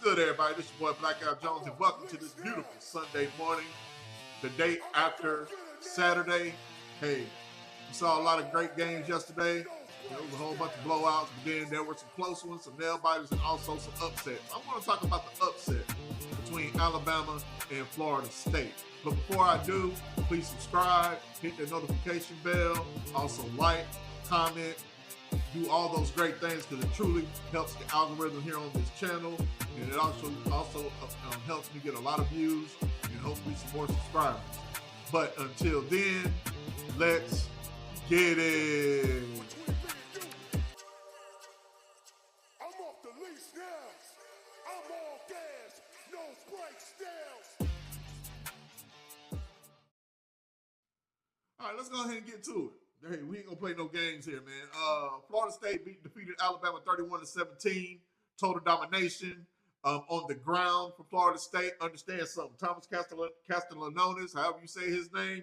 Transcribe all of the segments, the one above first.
good, everybody? This is your boy Blackout Jones, and welcome to this beautiful Sunday morning, the day after Saturday. Hey, we saw a lot of great games yesterday. There was a whole bunch of blowouts, but then there were some close ones, some nail biters, and also some upsets. I want to talk about the upset between Alabama and Florida State. But before I do, please subscribe, hit the notification bell, also like, comment, do all those great things because it truly helps the algorithm here on this channel, and it also helps me get a lot of views and hopefully some more subscribers. But until then, let's get it. I'm off the leash now. I'm all gas, no brakes down. All right, let's go ahead and get to it. Hey, we ain't gonna play no games here, man. Florida State defeated Alabama 31-17, total domination on the ground for Florida State. Understand something, Thomas Castellanos, however you say his name,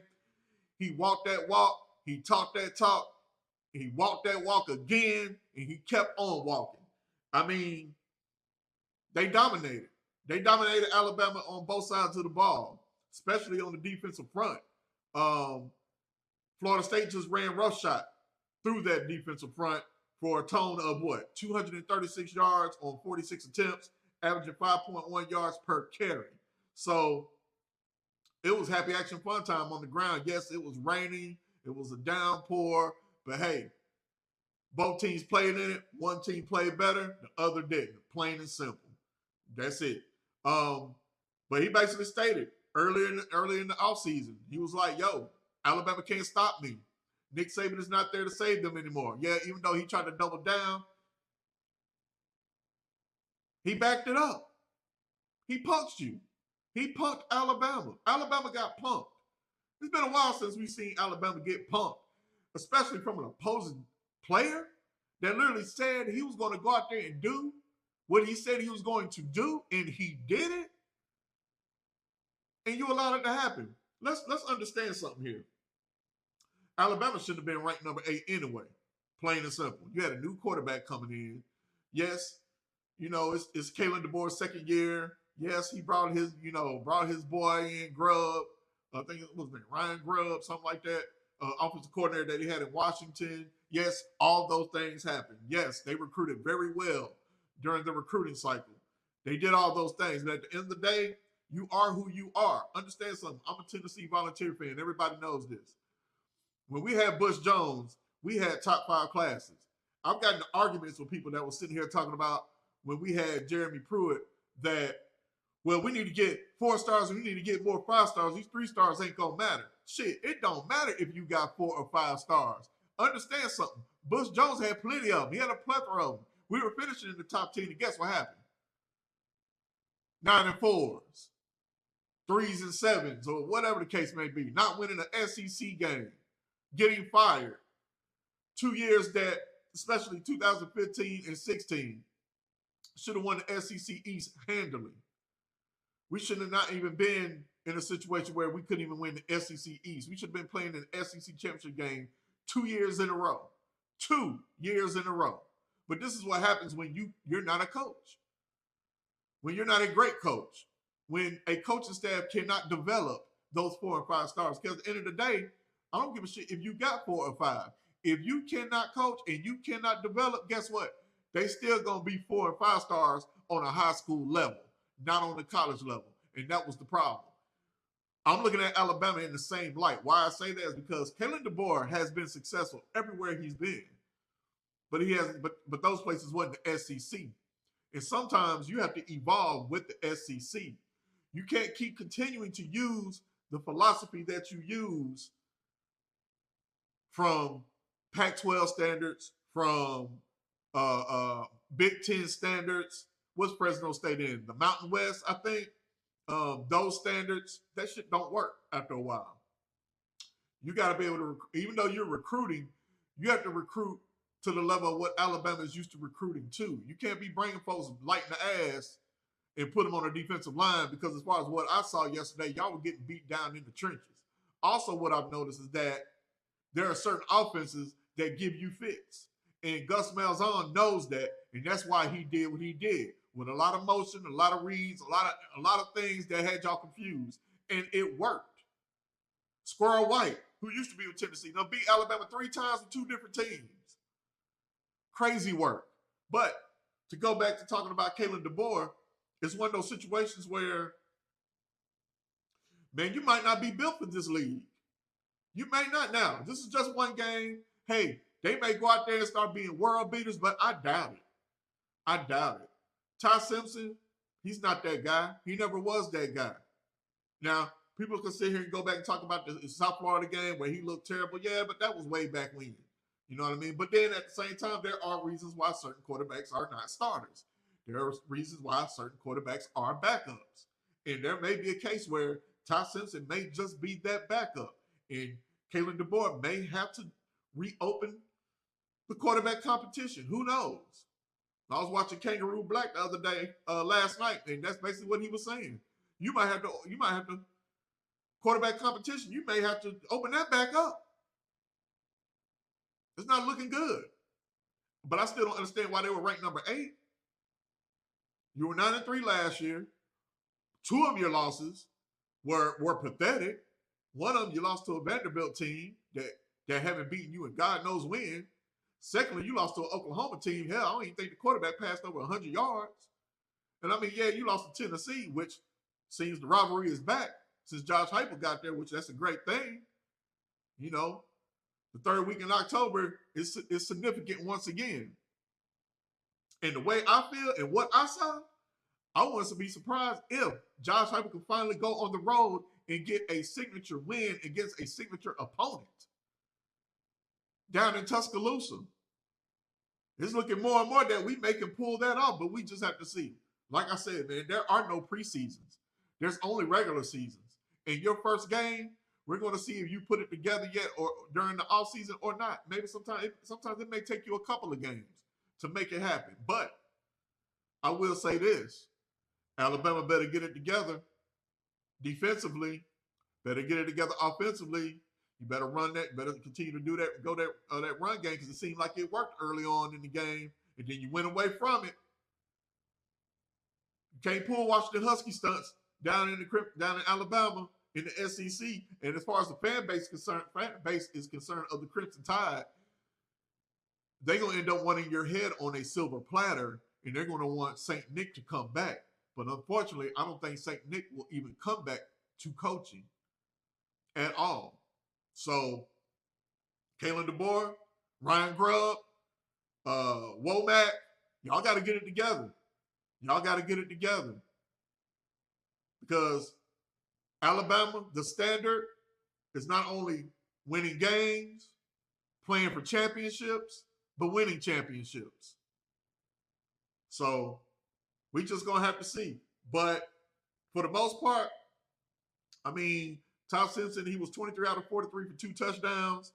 he walked that walk, he talked that talk, he walked that walk again, and he kept on walking. I mean, they dominated. They dominated Alabama on both sides of the ball, especially on the defensive front. Florida State just ran roughshod through that defensive front for a tone of what? 236 yards on 46 attempts, averaging 5.1 yards per carry. So it was happy action fun time on the ground. Yes, it was raining. It was a downpour. But hey, both teams played in it. One team played better. The other didn't. Plain and simple. That's it. But he basically stated early in the offseason, he was like, yo, Alabama can't stop me. Nick Saban is not there to save them anymore. Yeah, even though he tried to double down, he backed it up. He punked you. He punked Alabama. Alabama got punked. It's been a while since we've seen Alabama get punked, especially from an opposing player that literally said he was going to go out there and do what he said he was going to do, and he did it, and you allowed it to happen. Let's understand something here. Alabama shouldn't have been ranked number 8 anyway, plain and simple. You had a new quarterback coming in. Yes, you know, it's Kalen DeBoer's second year. Yes, he brought his boy in, Grubb. I think it was Ryan Grubb, something like that, offensive coordinator that he had in Washington. Yes, all those things happened. Yes, they recruited very well during the recruiting cycle. They did all those things. But at the end of the day, you are who you are. Understand something. I'm a Tennessee Volunteer fan. Everybody knows this. When we had Bush Jones, we had top 5 classes. I've gotten arguments with people that were sitting here talking about when we had Jeremy Pruitt that, well, we need to get 4 stars and we need to get more 5 stars. These 3 stars ain't going to matter. Shit, it don't matter if you got 4 or 5 stars. Understand something. Bush Jones had plenty of them. He had a plethora of them. We were finishing in the top 10, and guess what happened? 9 and 4s, 3s and 7s, or whatever the case may be. Not winning an SEC game. Getting fired. 2 years that, especially 2015 and 16, should have won the SEC East handily. We should have not even been in a situation where we couldn't even win the SEC East. We should have been playing an SEC championship game 2 years in a row. 2 years in a row. But this is what happens when you're not a coach. When you're not a great coach. When a coaching staff cannot develop those 4 and 5 stars. Because at the end of the day, I don't give a shit if you got 4 or 5. If you cannot coach and you cannot develop, guess what? They still going to be 4 and 5 stars on a high school level, not on the college level. And that was the problem. I'm looking at Alabama in the same light. Why I say that is because Kalen DeBoer has been successful everywhere he's been. But but those places wasn't the SEC. And sometimes you have to evolve with the SEC. You can't keep continuing to use the philosophy that you use from Pac-12 standards, from Big Ten standards. What's Fresno State in? The Mountain West, I think. Those standards, that shit don't work after a while. You got to be able to, even though you're recruiting, you have to recruit to the level of what Alabama is used to recruiting to. You can't be bringing folks light in the ass and put them on a defensive line because as far as what I saw yesterday, y'all were getting beat down in the trenches. Also, what I've noticed is that there are certain offenses that give you fits. And Gus Malzahn knows that, and that's why he did what he did. with a lot of motion, a lot of reads, a lot of things that had y'all confused, and it worked. Squirrel White, who used to be with Tennessee, now beat Alabama 3 times with 2 different teams. Crazy work. But to go back to talking about Kalen DeBoer, it's one of those situations where, man, you might not be built for this league. You may not now. This is just one game. Hey, they may go out there and start being world beaters, but I doubt it. I doubt it. Ty Simpson, he's not that guy. He never was that guy. Now, people can sit here and go back and talk about the South Florida game where he looked terrible. Yeah, but that was way back when. You know what I mean? But then at the same time, there are reasons why certain quarterbacks are not starters. There are reasons why certain quarterbacks are backups. And there may be a case where Ty Simpson may just be that backup. And Kalen DeBoer may have to reopen the quarterback competition. Who knows? I was watching Kangaroo Black the other day, last night, and that's basically what he was saying. You might have to quarterback competition. You may have to open that back up. It's not looking good. But I still don't understand why they were ranked number 8. You were 9-3 last year. 2 of your losses were pathetic. One of them, you lost to a Vanderbilt team that haven't beaten you and God knows when. Secondly, you lost to an Oklahoma team. Hell, I don't even think the quarterback passed over 100 yards. And I mean, yeah, you lost to Tennessee, which seems the rivalry is back since Josh Heupel got there, which that's a great thing. You know, the 3rd week in October is significant once again. And the way I feel and what I saw, I wouldn't be surprised if Josh Heupel can finally go on the road and get a signature win against a signature opponent down in Tuscaloosa. It's looking more and more that we may can pull that off, but we just have to see. Like I said, man, there are no preseasons. There's only regular seasons. And your first game, we're going to see if you put it together yet or during the offseason or not. Maybe sometimes it may take you a couple of games to make it happen. But I will say this. Alabama better get it together defensively, better get it together offensively. You better run that, better continue to do that, go that run game, because it seemed like it worked early on in the game, and then you went away from it. You can't pull Washington Husky stunts down in Alabama in the SEC. And as far as the fan base is concerned of the Crimson Tide, they're gonna end up wanting your head on a silver platter, and they're gonna want St. Nick to come back. But unfortunately, I don't think St. Nick will even come back to coaching at all. So, Kalen DeBoer, Ryan Grubb, Womack, y'all got to get it together. Y'all got to get it together. Because Alabama, the standard is not only winning games, playing for championships, but winning championships. So, we just going to have to see. But for the most part, I mean, Ty Simpson, he was 23 out of 43 for 2 touchdowns,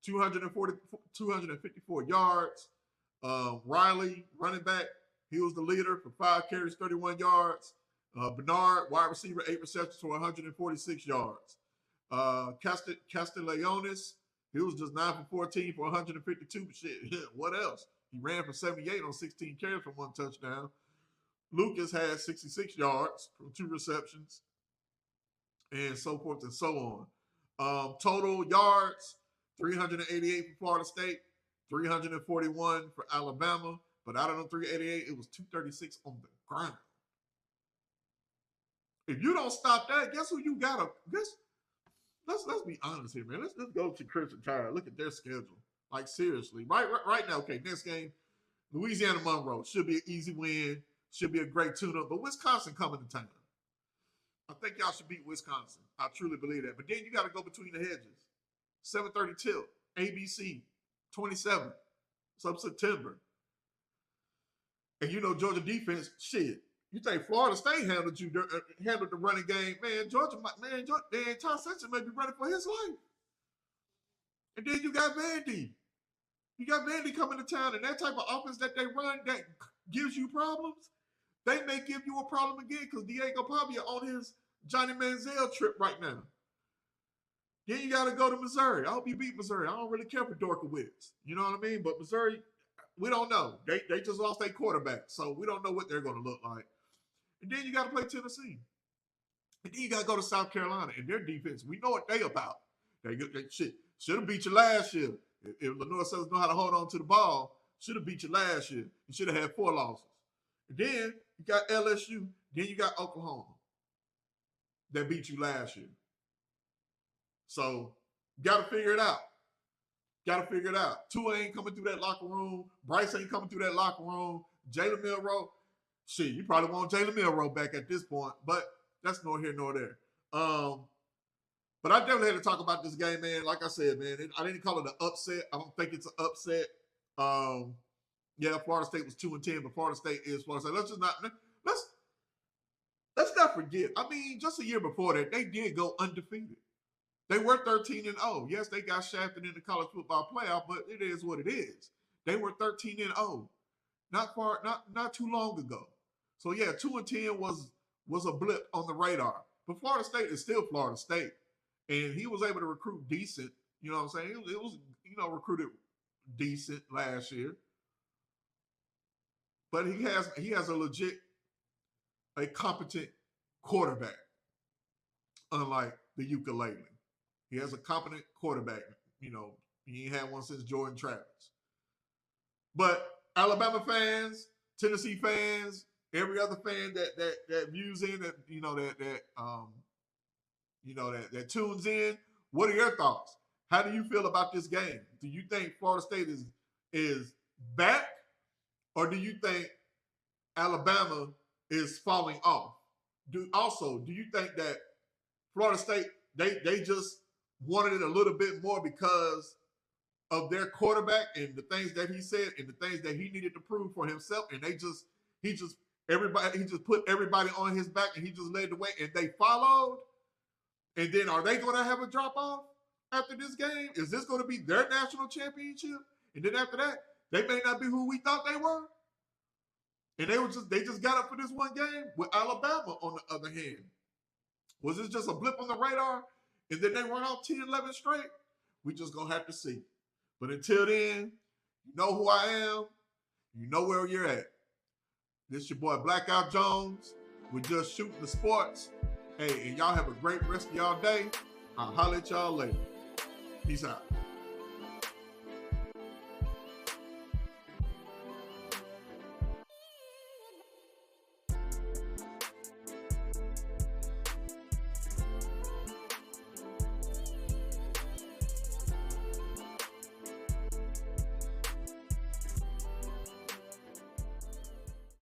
254 yards. Riley, running back, he was the leader for 5 carries, 31 yards. Bernard, wide receiver, 8 receptions for 146 yards. Castellanos, he was just 9 for 14 for 152. But shit, what else? He ran for 78 on 16 carries for 1 touchdown. Lucas had 66 yards from 2 receptions, and so forth and so on. Total yards, 388 for Florida State, 341 for Alabama. But out of them 388, it was 236 on the ground. If you don't stop that, guess who you got to guess? Let's be honest here, man. Let's go to Crimson Tide. Look at their schedule. Like, seriously. Right now, okay, next game, Louisiana Monroe. Should be an easy win. Should be a great tune-up. But Wisconsin coming to town. I think y'all should beat Wisconsin. I truly believe that. But then you got to go between the hedges. 7:30 tilt. ABC. 27th. Sub September. And you know Georgia defense, shit. You think Florida State handled the running game, man? Georgia, Tom Simpson may be running for his life. And then you got Vandy. You got Vandy coming to town, and that type of offense that they run that gives you problems, they may give you a problem again because Diego Pavia on his Johnny Manziel trip right now. Then you got to go to Missouri. I hope you beat Missouri. I don't really care for Dorkowitz. You know what I mean? But Missouri, We don't know. They just lost their quarterback, so we don't know what they're going to look like. And then you got to play Tennessee. And then you got to go to South Carolina and their defense. We know what they about. They should have beat you last year. If Lenore Sellers know how to hold on to the ball, should have beat you last year. You should have had 4 losses. And then you got LSU. Then you got Oklahoma that beat you last year. So you got to figure it out. Got to figure it out. Tua ain't coming through that locker room. Bryce ain't coming through that locker room. Jalen Milroe. Shit, you probably want Jalen Milroe back at this point, but that's nor here nor there. But I definitely had to talk about this game, man. Like I said, man, I didn't call it an upset. I don't think it's an upset. Yeah, Florida State was 2-10, but Florida State is Florida State. Let's not forget. I mean, just a year before that, they did go undefeated. They were 13-0. Yes, they got shafted in the college football playoff, but it is what it is. They were 13-0. Not too long ago. So yeah, 2-10 was a blip on the radar. But Florida State is still Florida State. And he was able to recruit decent. You know what I'm saying? It was, recruited decent last year. But he has a competent quarterback, unlike the ukulele. He has a competent quarterback. He ain't had one since Jordan Travis. But Alabama fans, Tennessee fans, every other fan that views in, that tunes in, what are your thoughts? How do you feel about this game? Do you think Florida State is back, or do you think Alabama is falling off? Do you think that Florida State they just wanted it a little bit more because of their quarterback and the things that he said and the things that he needed to prove for himself, and he just put everybody on his back and he just led the way and they followed? And then are they going to have a drop off after this game? Is this going to be their national championship? And then after that, they may not be who we thought they were. And they just got up for this one game. With Alabama, on the other hand, was this just a blip on the radar? And then they run off 10-11 straight? We just going to have to see. But until then, you know who I am. You know where you're at. This your boy Blackout Jones. We're just shooting the sports. Hey, and y'all have a great rest of y'all day. I'll holler at y'all later. Peace out.